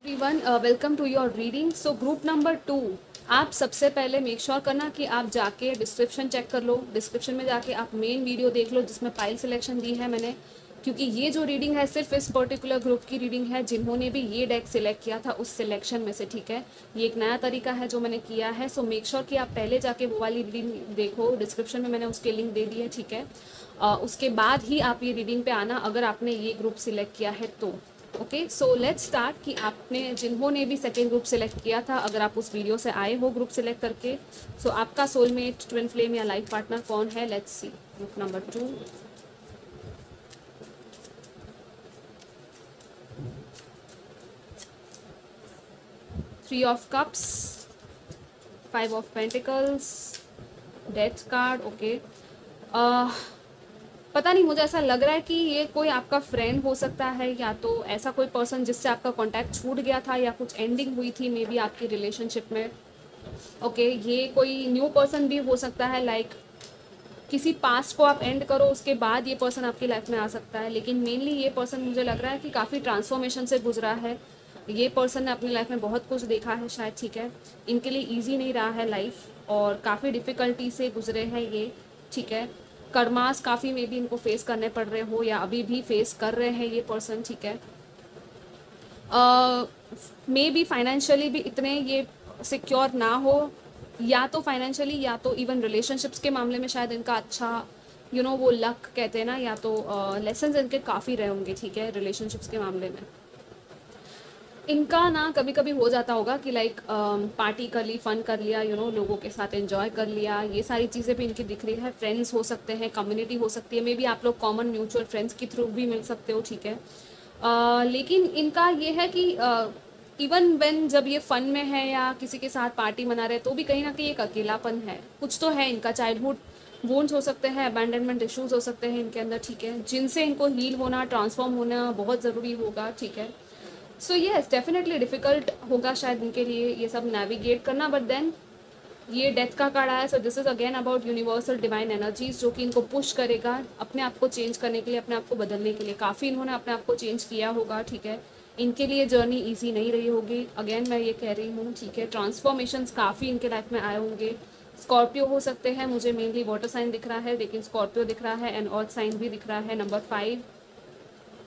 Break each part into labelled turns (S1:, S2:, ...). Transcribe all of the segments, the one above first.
S1: Everyone, welcome to your reading. So group number 2, आप सबसे पहले मेक श्योर करना कि आप जाके डिस्क्रिप्शन चेक कर लो। डिस्क्रिप्शन में जाके आप मेन वीडियो देख लो जिसमें पाइल सिलेक्शन दी है मैंने, क्योंकि ये जो रीडिंग है सिर्फ इस पर्टिकुलर ग्रुप की रीडिंग है जिन्होंने भी ये डेक सिलेक्ट किया था उस सिलेक्शन में से। ठीक है, ये एक नया तरीका है जो मैंने किया है। सो मेक श्योर कि आप पहले जाके वो वाली रीडिंग देखो। डिस्क्रिप्शन में मैंने उसके लिंक दे दी है। ठीक है, उसके बाद ही आप ये रीडिंग पे आना अगर आपने ये ग्रुप सिलेक्ट किया है तो। ओके, सो लेट्स स्टार्ट कि आपने जिन्होंने भी सेकेंड ग्रुप सेलेक्ट किया था, अगर आप उस वीडियो से आए हो ग्रुप सेलेक्ट करके, सो आपका सोलमेट, ट्विन फ्लेम या लाइफ पार्टनर कौन है। Let's see group number 2। Three of cups, five of pentacles, death card. Okay, पता नहीं, मुझे ऐसा लग रहा है कि ये कोई आपका फ्रेंड हो सकता है, या तो ऐसा कोई पर्सन जिससे आपका कांटेक्ट छूट गया था या कुछ एंडिंग हुई थी मे बी आपकी रिलेशनशिप में। ओके, ये कोई न्यू पर्सन भी हो सकता है, लाइक किसी पास्ट को आप एंड करो उसके बाद ये पर्सन आपकी लाइफ में आ सकता है। लेकिन मेनली ये पर्सन मुझे लग रहा है कि काफ़ी ट्रांसफॉर्मेशन से गुजरा है। ये पर्सन ने अपनी लाइफ में बहुत कुछ देखा है शायद। ठीक है, इनके लिए ईजी नहीं रहा है लाइफ और काफ़ी डिफ़िकल्टी से गुजरे हैं ये। ठीक है, कर्मास काफ़ी मे बी इनको फेस करने पड़ रहे हो या अभी भी फेस कर रहे हैं ये पर्सन। ठीक है, मे बी फाइनेंशियली भी इतने ये सिक्योर ना हो, या तो फाइनेंशियली या तो इवन रिलेशनशिप्स के मामले में शायद इनका अच्छा वो लक कहते हैं ना, या तो लेसन्स इनके काफ़ी रहे होंगे। ठीक है, रिलेशनशिप्स के मामले में इनका ना कभी कभी हो जाता होगा कि लाइक पार्टी कर ली, फन कर लिया, लोगों के साथ एंजॉय कर लिया, ये सारी चीज़ें भी इनकी दिख रही है। फ्रेंड्स हो सकते हैं, कम्युनिटी हो सकती है, मे बी आप लोग कॉमन म्यूचुअल फ्रेंड्स के थ्रू भी मिल सकते हो। ठीक है, लेकिन इनका ये है कि इवन वेन जब ये फन में है या किसी के साथ पार्टी मना रहे तो भी कहीं ना कहीं एक अकेलापन है, कुछ तो है इनका। चाइल्डहुड वोन्स हो सकते हैं, अबैंडनमेंट इश्यूज हो सकते हैं इनके अंदर। ठीक है, जिनसे इनको हील होना, ट्रांसफॉर्म होना बहुत ज़रूरी होगा। ठीक है, सो येस डेफिनेटली डिफ़िकल्ट होगा शायद इनके लिए ये सब नेविगेट करना, बट देन ये डेथ का कार्ड आया। So this is again about universal divine energies जो कि इनको पुश करेगा अपने आप को चेंज करने के लिए, अपने आप को बदलने के लिए। काफ़ी इन्होंने अपने आप को चेंज किया होगा। ठीक है, इनके लिए जर्नी ईजी नहीं रही होगी, अगेन मैं ये कह रही हूँ। ठीक है, ट्रांसफॉर्मेशंस काफ़ी इनके लाइफ में आए होंगे। स्कॉर्पियो हो सकते हैं, मुझे मेनली वाटर साइन दिख रहा है, लेकिन स्कॉर्पियो दिख रहा है एंड अर्थ साइन भी दिख रहा है। नंबर 5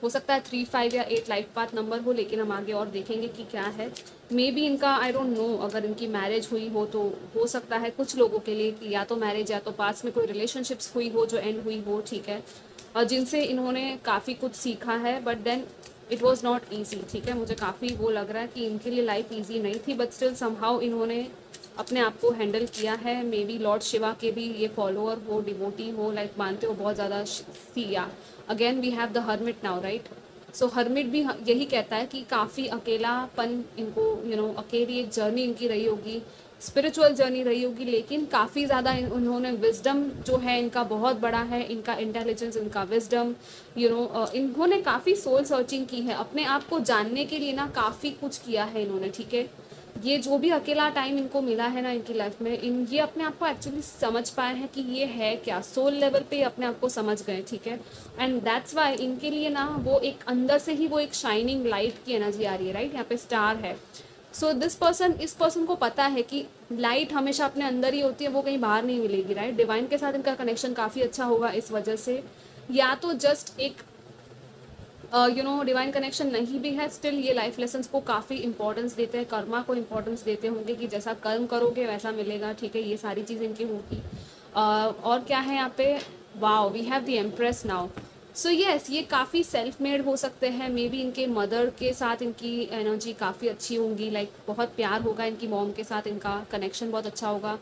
S1: हो सकता है, 3, 5 या 8 लाइफ पाथ नंबर हो, लेकिन हम आगे और देखेंगे कि क्या है। मे बी इनका आई डोंट नो, अगर इनकी मैरिज हुई हो तो हो सकता है कुछ लोगों के लिए कि या तो मैरिज या तो पास में कोई रिलेशनशिप्स हुई हो जो एंड हुई हो। ठीक है, और जिनसे इन्होंने काफ़ी कुछ सीखा है, but then it was not easy. ठीक है, मुझे काफ़ी वो लग रहा है कि इनके लिए लाइफ ईजी नहीं थी, बट स्टिल समहाउ इन्होंने अपने आप को हैंडल किया है। मे बी लॉर्ड शिवा के भी ये फॉलोअर हो, डिवोटी हो, लाइक मानते हो बहुत ज़्यादा सिया। Again we have the hermit now, right. So hermit भी यही कहता है कि काफ़ी अकेलापन इनको, अकेली एक जर्नी इनकी रही होगी, स्पिरिचुअल जर्नी रही होगी, लेकिन काफ़ी ज़्यादा उन्होंने विजडम जो है इनका बहुत बड़ा है, इनका इंटेलिजेंस, इनका विजडम, इन्होंने काफ़ी सोल सर्चिंग की है, अपने आप को जानने के लिए ना काफ़ी कुछ किया है इन्होंने। ठीक है, ये जो भी अकेला टाइम इनको मिला है ना इनकी लाइफ में, ये अपने आप को एक्चुअली समझ पाए हैं कि ये है क्या, सोल लेवल पे अपने आप को समझ गए। ठीक है, एंड दैट्स वाई इनके लिए ना वो एक अंदर से ही वो एक शाइनिंग लाइट की एनर्जी आ रही है, राइट। यहाँ पे स्टार है। सो दिस पर्सन, इस पर्सन को पता है कि लाइट हमेशा अपने अंदर ही होती है, वो कहीं बाहर नहीं मिलेगी, राइट। डिवाइन के साथ इनका कनेक्शन काफ़ी अच्छा होगा इस वजह से, या तो जस्ट एक डिवाइन कनेक्शन नहीं भी है, स्टिल ये लाइफ लेसन्स को काफ़ी इंपॉर्टेंस देते हैं, कर्मा को इंपॉर्टेंस देते होंगे कि जैसा कर्म करोगे वैसा मिलेगा। ठीक है, ये सारी चीज़ इनकी होगी। और क्या है यहाँ पे, wow, we have the empress now. So yes, ये काफ़ी सेल्फ मेड हो सकते हैं। मे बी इनके मदर के साथ इनकी एनर्जी काफ़ी अच्छी होंगी, लाइक बहुत प्यार होगा इनकी मॉम के साथ, इनका कनेक्शन बहुत अच्छा होगा।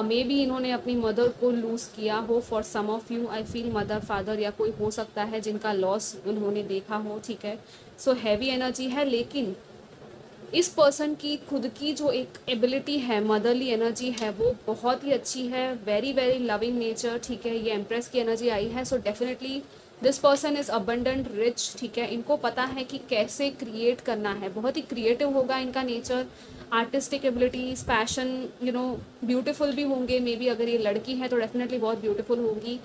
S1: मे बी इन्होंने अपनी मदर को लूज़ किया हो, for some of you I feel mother, father या कोई हो सकता है जिनका लॉस उन्होंने देखा हो। ठीक है, सो हैवी एनर्जी है, लेकिन इस पर्सन की खुद की जो एक एबिलिटी है, मदरली एनर्जी है, वो बहुत ही अच्छी है, वेरी वेरी लविंग नेचर। ठीक है, ये एम्प्रेस की एनर्जी आई है। So definitely this person is abundant rich. ठीक है, इनको पता है कि कैसे क्रिएट करना है, बहुत ही क्रिएटिव होगा इनका nature, artistic abilities, passion, beautiful भी होंगे। मे बी अगर ये लड़की है तो डेफिनेटली बहुत ब्यूटीफुल होगी,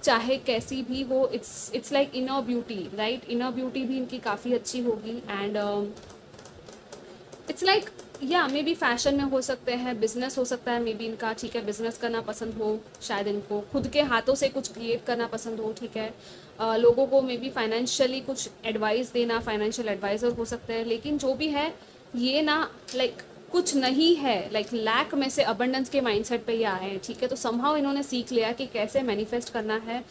S1: चाहे कैसी भी हो। It's like inner beauty, right. Inner beauty भी इनकी काफ़ी अच्छी होगी। एंड इट्स लाइक या मे बी फैशन में हो सकते हैं, बिजनेस हो सकता है मे बी इनका, ठीक है, बिजनेस करना पसंद हो शायद इनको, खुद के हाथों से कुछ क्रिएट करना पसंद हो, ठीक है। लोगों को मे बी फाइनेंशियली कुछ एडवाइस देना, फाइनेंशियल एडवाइज़र हो सकते हैं, लेकिन जो भी है ये ना लाइक कुछ नहीं है, लाइक लैक में से अबंडेंस के माइंडसेट पे ये आए हैं, ठीक है। तो समहाउ इन्होंने सीख लिया कि कैसे मैनिफेस्ट करना है,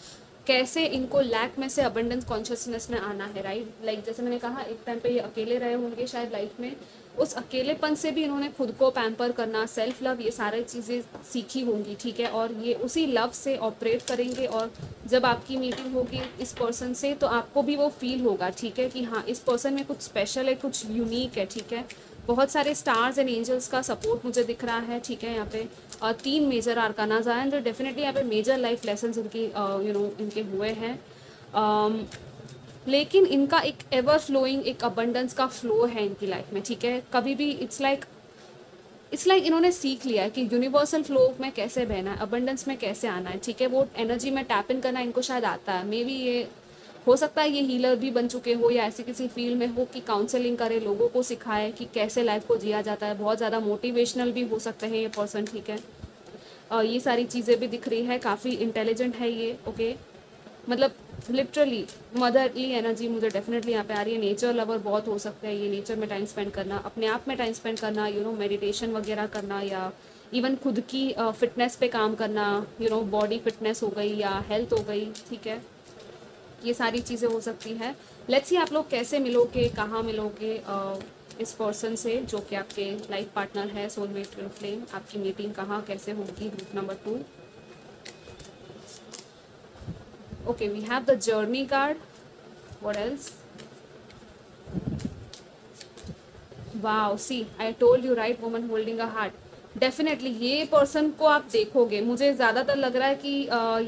S1: कैसे इनको लैक में से अबंडेंस कॉन्शियसनेस में आना है, राइट। लाइक जैसे मैंने कहा एक टाइम पे ये अकेले रहे होंगे शायद लाइफ में, उस अकेलेपन से भी इन्होंने खुद को पैम्पर करना, सेल्फ लव, ये सारी चीज़ें सीखी होंगी, ठीक है। और ये उसी लव से ऑपरेट करेंगे, और जब आपकी मीटिंग होगी इस पर्सन से तो आपको भी वो फील होगा, ठीक है, कि हाँ इस पर्सन में कुछ स्पेशल है, कुछ यूनिक है, ठीक है। बहुत सारे स्टार्स एंड एंजल्स का सपोर्ट मुझे दिख रहा है, ठीक है। यहाँ पे 3 मेजर आर्कानाज आए हैं जो डेफिनेटली यहाँ पे मेजर लाइफ लेसन्स इनकी इनके हुए हैं। लेकिन इनका एक एवर फ्लोइंग एक अबंडेंस का फ्लो है इनकी लाइफ में, ठीक है। कभी भी इट्स लाइक इन्होंने सीख लिया है कि यूनिवर्सल फ्लो में कैसे बहना है, अबंडेंस में कैसे आना है, ठीक है। वो एनर्जी में टैप इन करना इनको शायद आता है, मे बी ये हो सकता है ये हीलर भी बन चुके हो या ऐसी किसी फील्ड में हो कि काउंसलिंग करे, लोगों को सिखाए कि कैसे लाइफ को जिया जाता है। बहुत ज़्यादा मोटिवेशनल भी हो सकते हैं ये पर्सन, ठीक है। ये सारी चीज़ें भी दिख रही है, काफ़ी इंटेलिजेंट है ये, ओके। मतलब लिटरली मदरली एनर्जी मुझे डेफिनेटली यहाँ पे आ रही है। नेचर लवर बहुत हो सकते हैं ये, नेचर में टाइम स्पेंड करना, अपने आप में टाइम स्पेंड करना, मेडिटेशन वगैरह करना, या इवन खुद की फिटनेस पे काम करना, बॉडी फिटनेस हो गई या हेल्थ हो गई, ठीक है। ये सारी चीज़ें हो सकती है। लेट्स सी आप लोग कैसे मिलोगे, कहाँ मिलोगे इस पर्सन से जो कि आपके लाइफ पार्टनर है, सोलमेट ट्विन फ्लेम। आपकी मीटिंग कहाँ कैसे होगी, group number 2। Okay, we have the journey card. What else? Wow, see, I told you right, woman holding a heart. Definitely ये पर्सन को आप देखोगे, मुझे ज़्यादातर लग रहा है कि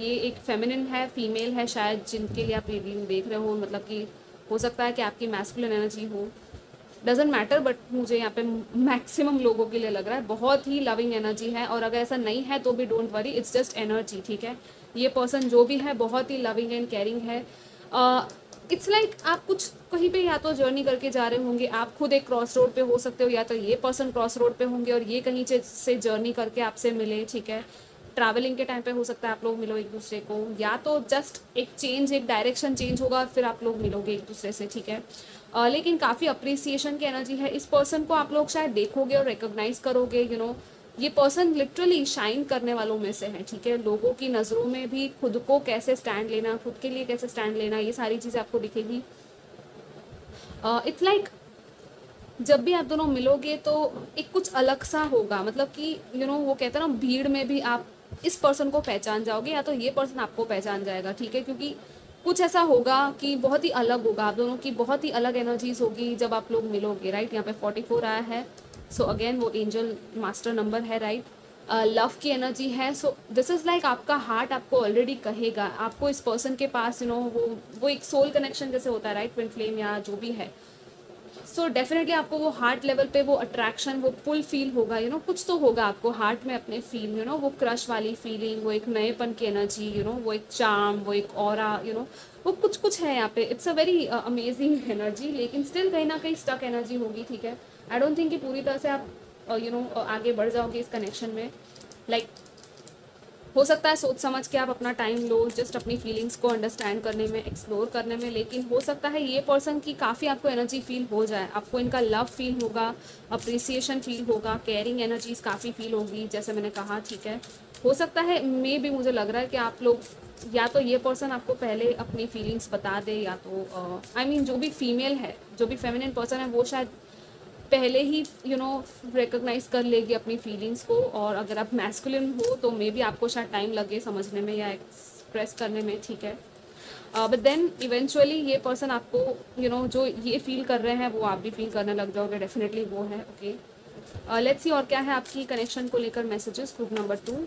S1: ये एक फेमिनिन है, फीमेल है शायद, जिनके लिए आप रीडिंग देख रहे हो। मतलब कि हो सकता है कि आपकी मैस्कुलिन एनर्जी हो, डजेंट मैटर, बट मुझे यहाँ पे मैक्सिमम लोगों के लिए लग रहा है बहुत ही लविंग एनर्जी है। और अगर ऐसा नहीं है तो भी don't worry, it's just energy, ठीक है। ये पर्सन जो भी है बहुत ही लविंग एंड केयरिंग है। इट्स लाइक आप कुछ कहीं पे या तो जर्नी करके जा रहे होंगे, आप खुद एक क्रॉस रोड पे हो सकते हो, या तो ये पर्सन क्रॉस रोड पे होंगे और ये कहीं से जर्नी करके आपसे मिले, ठीक है। ट्रैवलिंग के टाइम पे हो सकता है आप लोग मिलो एक दूसरे को, या तो जस्ट एक डायरेक्शन चेंज होगा फिर आप लोग मिलोगे एक दूसरे से, ठीक है। लेकिन काफ़ी अप्रिसिएशन की एनर्जी है। इस पर्सन को आप लोग शायद देखोगे और रिकॉग्नाइज करोगे, ये पर्सन लिटरली शाइन करने वालों में से है, ठीक है। लोगों की नज़रों में भी खुद को कैसे स्टैंड लेना, खुद के लिए कैसे स्टैंड लेना, ये सारी चीज़ें आपको दिखेगी। इट्स लाइक जब भी आप दोनों मिलोगे तो एक कुछ अलग सा होगा, मतलब कि वो कहते हैं ना, भीड़ में भी आप इस पर्सन को पहचान जाओगे या तो ये पर्सन आपको पहचान जाएगा, ठीक है। क्योंकि कुछ ऐसा होगा कि बहुत ही अलग होगा, आप दोनों की बहुत ही अलग एनर्जीज होगी जब आप लोग मिलोगे, राइट। यहाँ पे 44 आया है, सो अगेन वो एंजल मास्टर नंबर है, राइट। लव की एनर्जी है, सो दिस इज़ लाइक आपका हार्ट आपको ऑलरेडी कहेगा, आपको इस पर्सन के पास वो एक सोल कनेक्शन जैसे होता है, राइट, ट्विन फ्लेम या जो भी है। सो डेफिनेटली आपको वो हार्ट लेवल पे वो अट्रैक्शन, वो पुल फील होगा, कुछ तो होगा आपको हार्ट में अपने फील, वो क्रश वाली फीलिंग, वो एक नएपन की एनर्जी, वो एक चार्म, वो एक ऑरा, वो कुछ है यहाँ पे। It's a very amazing energy, लेकिन स्टिल कहीं ना कहीं स्टक एनर्जी होगी, ठीक है। आई डोंट थिंक कि पूरी तरह से आप आगे बढ़ जाओगे इस कनेक्शन में। लाइक हो सकता है सोच समझ के आप अपना टाइम लो, जस्ट अपनी फीलिंग्स को अंडरस्टैंड करने में, एक्सप्लोर करने में, लेकिन हो सकता है ये पर्सन की काफ़ी आपको एनर्जी फील हो जाए, आपको इनका लव फील होगा, अप्रिसिएशन फील होगा, केयरिंग एनर्जीज काफ़ी फील होगी, जैसे मैंने कहा, ठीक है। हो सकता है मे भी मुझे लग रहा है कि आप लोग या तो ये पर्सन आपको पहले अपनी फीलिंग्स बता दे, या तो आई मीन जो भी फीमेल है, जो भी फेमिनिन पर्सन है, वो शायद पहले ही रिकॉग्नाइज कर लेगी अपनी फीलिंग्स को। और अगर आप मैस्कुलिन हो तो मे बी आपको शायद टाइम लगे समझने में या एक्सप्रेस करने में, ठीक है। बट देन इवेंचुअली ये पर्सन आपको जो ये फील कर रहे हैं वो आप भी फील करने लग जाओगे, डेफिनेटली वो है, ओके। लेट्स सी और क्या है आपकी कनेक्शन को लेकर मैसेजेस, ग्रुप नंबर 2।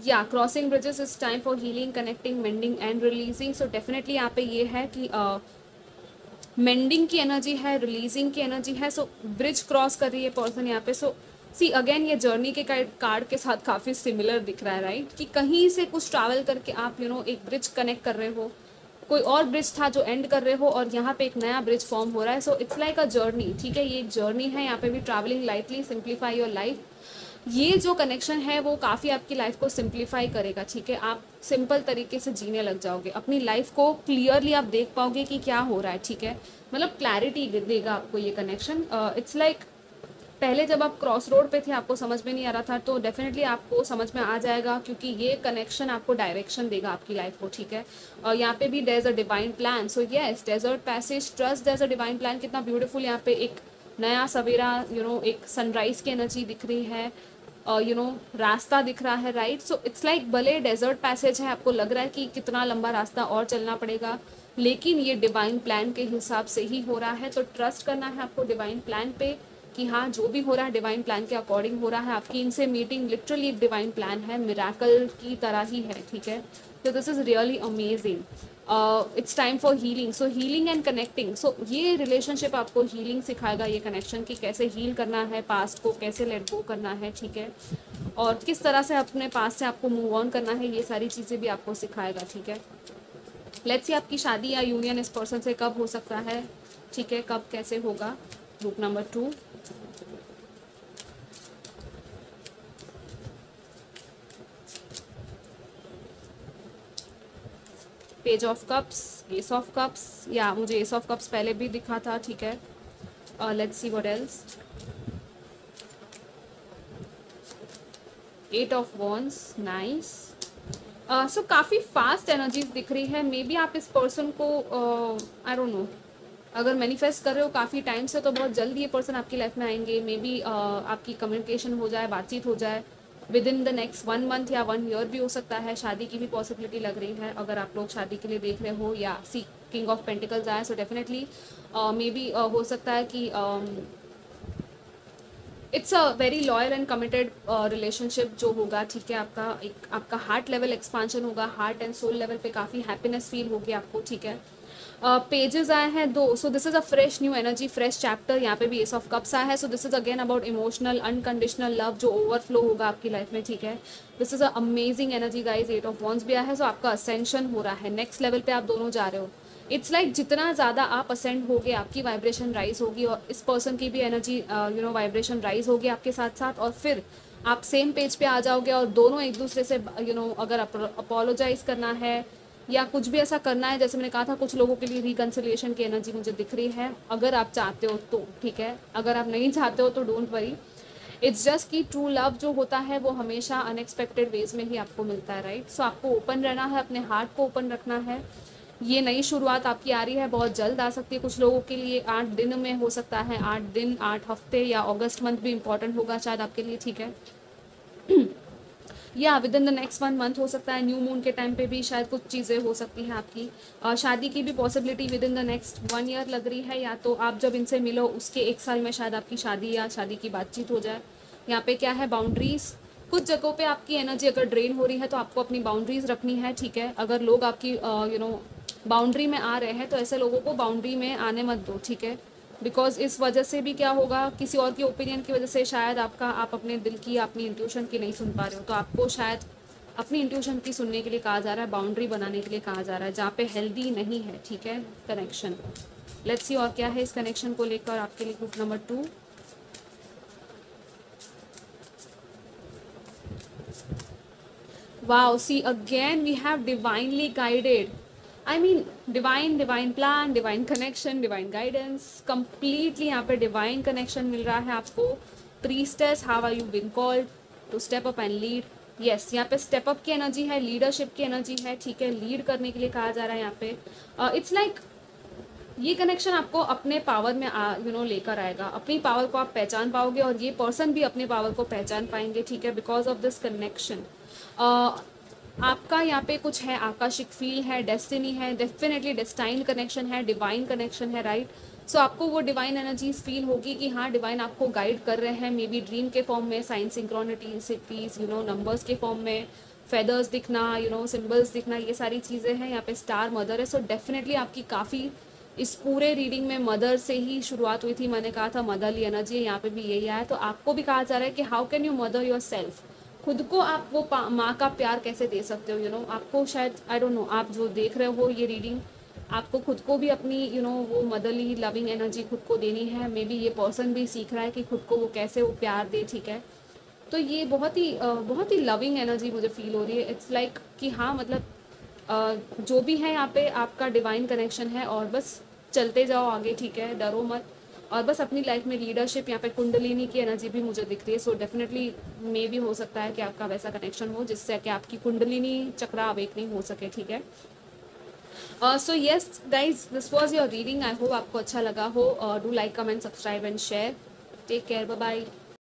S1: या crossing bridges is time for healing, connecting, mending and releasing. So definitely यहाँ पे ये है कि मेंडिंग की एनर्जी है, रिलीजिंग की एनर्जी है। सो ब्रिज क्रॉस कर रही है पर्सन यहाँ पे। सो सी अगेन ये जर्नी के कार्ड के साथ काफ़ी सिमिलर दिख रहा है, राइट, कि कहीं से कुछ ट्रैवल करके आप एक ब्रिज कनेक्ट कर रहे हो, कोई और ब्रिज था जो एंड कर रहे हो और यहाँ पे एक नया ब्रिज फॉर्म हो रहा है। So it's like a journey, ठीक है, ये एक जर्नी है, यहाँ पे भी travelling lightly, simplify your life. ये जो कनेक्शन है वो काफ़ी आपकी लाइफ को सिंप्लीफाई करेगा, ठीक है, आप सिंपल तरीके से जीने लग जाओगे, अपनी लाइफ को क्लियरली आप देख पाओगे कि क्या हो रहा है, ठीक है, मतलब क्लैरिटी देगा आपको ये कनेक्शन। इट्स लाइक पहले जब आप क्रॉस रोड पे थे, आपको समझ में नहीं आ रहा था, तो डेफिनेटली आपको समझ में आ जाएगा, क्योंकि ये कनेक्शन आपको डायरेक्शन देगा आपकी लाइफ को, ठीक है। और यहाँ पे भी there is a divine plan, so yes, desert passage, trust there is a divine plan. कितना ब्यूटीफुल यहाँ पे एक नया सवेरा, एक सनराइज की एनर्जी दिख रही है, रास्ता दिख रहा है, राइट। सो इट्स लाइक भले डेजर्ट पैसेज है, आपको लग रहा है कि कितना लंबा रास्ता और चलना पड़ेगा, लेकिन ये डिवाइन प्लान के हिसाब से ही हो रहा है। तो ट्रस्ट करना है आपको डिवाइन प्लान पे, कि हाँ जो भी हो रहा है डिवाइन प्लान के अकॉर्डिंग हो रहा है। आपकी इनसे मीटिंग लिटरली एक डिवाइन प्लान है, मिराकल की तरह ही है, ठीक है। तो this is really amazing. It's time for healing, so healing and connecting. So ये रिलेशनशिप आपको हीलिंग सिखाएगा, ये कनेक्शन, कि कैसे हील करना है पास्ट को, कैसे लेट गो करना है, ठीक है, और किस तरह से अपने पास्ट से आपको मूव ऑन करना है, ये सारी चीज़ें भी आपको सिखाएगा, ठीक है। लेट्स सी आपकी शादी या यूनियन इस पर्सन से कब हो सकता है, ठीक है, कब कैसे होगा। Group number 2, page of cups, S of cups, या मुझे एस ऑफ कप्स पहले भी दिखा था, ठीक है। Let's see what else. 8 of wands, nice. So काफ़ी फास्ट एनर्जीज दिख रही है। मे बी आप इस पर्सन को आई डोंट नो, अगर मैनिफेस्ट कर रहे हो काफ़ी टाइम से, तो बहुत जल्द ये पर्सन आपकी लाइफ में आएंगे। मे बी आपकी कम्युनिकेशन हो जाए, बातचीत हो जाए with in the next 1 month या 1 ईयर भी हो सकता है। शादी की भी पॉसिबिलिटी लग रही है, अगर आप लोग शादी के लिए देख रहे हो, या सी किंग ऑफ पेंटिकल्स आए, सो डेफिनेटली मे बी हो सकता है कि it's a very loyal and committed relationship जो होगा, ठीक है। आपका हार्ट लेवल एक्सपांशन होगा, हार्ट एंड सोल लेवल पे काफ़ी हैप्पीनेस फील होगी आपको, ठीक है। पेजेस आए हैं 2, so this is a fresh new energy, fresh chapter. यहाँ पे भी एस ऑफ कप्स आया है, so this is again about emotional unconditional love जो ओवरफ्लो होगा आपकी लाइफ में, ठीक है। This is a amazing energy guys. 8 of wands भी आया है, सो आपका असेंशन हो रहा है, नेक्स्ट लेवल पे आप दोनों जा रहे हो। इट्स लाइक जितना ज़्यादा आप असेंड होगे, आपकी वाइब्रेशन राइज होगी, और इस पर्सन की भी एनर्जी वाइब्रेशन राइज होगी आपके साथ साथ, और फिर आप सेम पेज पे आ जाओगे, और दोनों एक दूसरे से अगर अपोलोजाइज करना है या कुछ भी ऐसा करना है, जैसे मैंने कहा था, कुछ लोगों के लिए रिकन्सिलिएशन की एनर्जी मुझे दिख रही है, अगर आप चाहते हो तो, ठीक है। अगर आप नहीं चाहते हो तो डोंट वरी। इट्स जस्ट कि ट्रू लव जो होता है वो हमेशा अनएक्सपेक्टेड वेज में ही आपको मिलता है, राइट। सो आपको ओपन रहना है, अपने हार्ट को ओपन रखना है। ये नई शुरुआत आपकी आ रही है, बहुत जल्द आ सकती है। कुछ लोगों के लिए 8 दिन में हो सकता है, 8 दिन, 8 हफ्ते, या अगस्त मंथ भी इंपॉर्टेंट होगा शायद आपके लिए, ठीक है। या with in the next 1 month हो सकता है, न्यू मून के टाइम पे भी शायद कुछ चीज़ें हो सकती हैं आपकी। शादी की भी possibility with in the next 1 year लग रही है, या तो आप जब इनसे मिलो उसके 1 साल में शायद आपकी शादी या शादी की बातचीत हो जाए। यहाँ पे क्या है, बाउंड्रीज। कुछ जगहों पे आपकी एनर्जी अगर ड्रेन हो रही है तो आपको अपनी बाउंड्रीज रखनी है, ठीक है। अगर लोग आपकी बाउंड्री में आ रहे हैं तो ऐसे लोगों को बाउंड्री में आने मत दो, ठीक है। बिकॉज इस वजह से भी क्या होगा, किसी और की ओपिनियन की वजह से शायद आप अपने दिल की, अपनी इंट्यूशन की नहीं सुन पा रहे हो, तो आपको शायद अपनी इंट्यूशन की सुनने के लिए कहा जा रहा है, बाउंड्री बनाने के लिए कहा जा रहा है, जहाँ पे हेल्दी नहीं है, ठीक है, कनेक्शन। लेट्स सी और क्या है इस कनेक्शन को लेकर आपके लिए group number 2। Wow, see again we have divinely guided. I mean divine plan, divine connection, divine guidance. Completely यहाँ पे divine connection मिल रहा है आपको। Priestess, how are you been called to step up and lead? Yes, यहाँ पे step up की energy है, leadership की एनर्जी है, ठीक है, लीड करने के लिए कहा जा रहा है यहाँ पे। It's like ये कनेक्शन आपको अपने पावर में लेकर आएगा, अपनी पावर को आप पहचान पाओगे, और ये पर्सन भी अपने पावर को पहचान पाएंगे, ठीक है, बिकॉज ऑफ दिस कनेक्शन। आपका यहाँ पे कुछ है, आकाशिक फील है, डेस्टिनी है, डेफिनेटली डेस्टाइन कनेक्शन है, डिवाइन कनेक्शन है, राइट। सो आपको वो डिवाइन एनर्जीज फील होगी कि हाँ डिवाइन आपको गाइड कर रहे हैं, मे बी ड्रीम के फॉर्म में, साइन सिंक्रोनिटीज, नंबर्स के फॉर्म में, फेदर्स दिखना, सिंबल्स दिखना, ये सारी चीज़ें हैं। यहाँ पे स्टार मदर है, सो डेफिनेटली आपकी काफ़ी इस पूरे रीडिंग में मदर से ही शुरुआत हुई थी, मैंने कहा था मदरली एनर्जी है, यहाँ पे भी यही आया। तो आपको भी कहा जा रहा है कि how can you mother your self, खुद को आप वो माँ का प्यार कैसे दे सकते हो, आपको शायद आई डोंट नो, आप जो देख रहे हो ये रीडिंग, आपको खुद को भी अपनी वो मदरली लविंग एनर्जी खुद को देनी है। मे बी ये पर्सन भी सीख रहा है कि खुद को वो कैसे वो प्यार दे, ठीक है। तो ये बहुत ही लविंग एनर्जी मुझे फील हो रही है। इट्स लाइक कि हाँ मतलब जो भी है यहाँ पे आपका डिवाइन कनेक्शन है, और बस चलते जाओ आगे, ठीक है, डरो मत। और बस अपनी लाइफ में लीडरशिप, यहाँ पे कुंडलिनी की एनर्जी भी मुझे दिख रही है। सो डेफिनेटली मे भी हो सकता है कि आपका वैसा कनेक्शन हो जिससे कि आपकी कुंडलिनी चक्रा अवेकनिंग हो सके, ठीक है। So yes guys, this was your reading. I hope आपको अच्छा लगा हो। Do like, comment, subscribe and share. Take care, bye bye.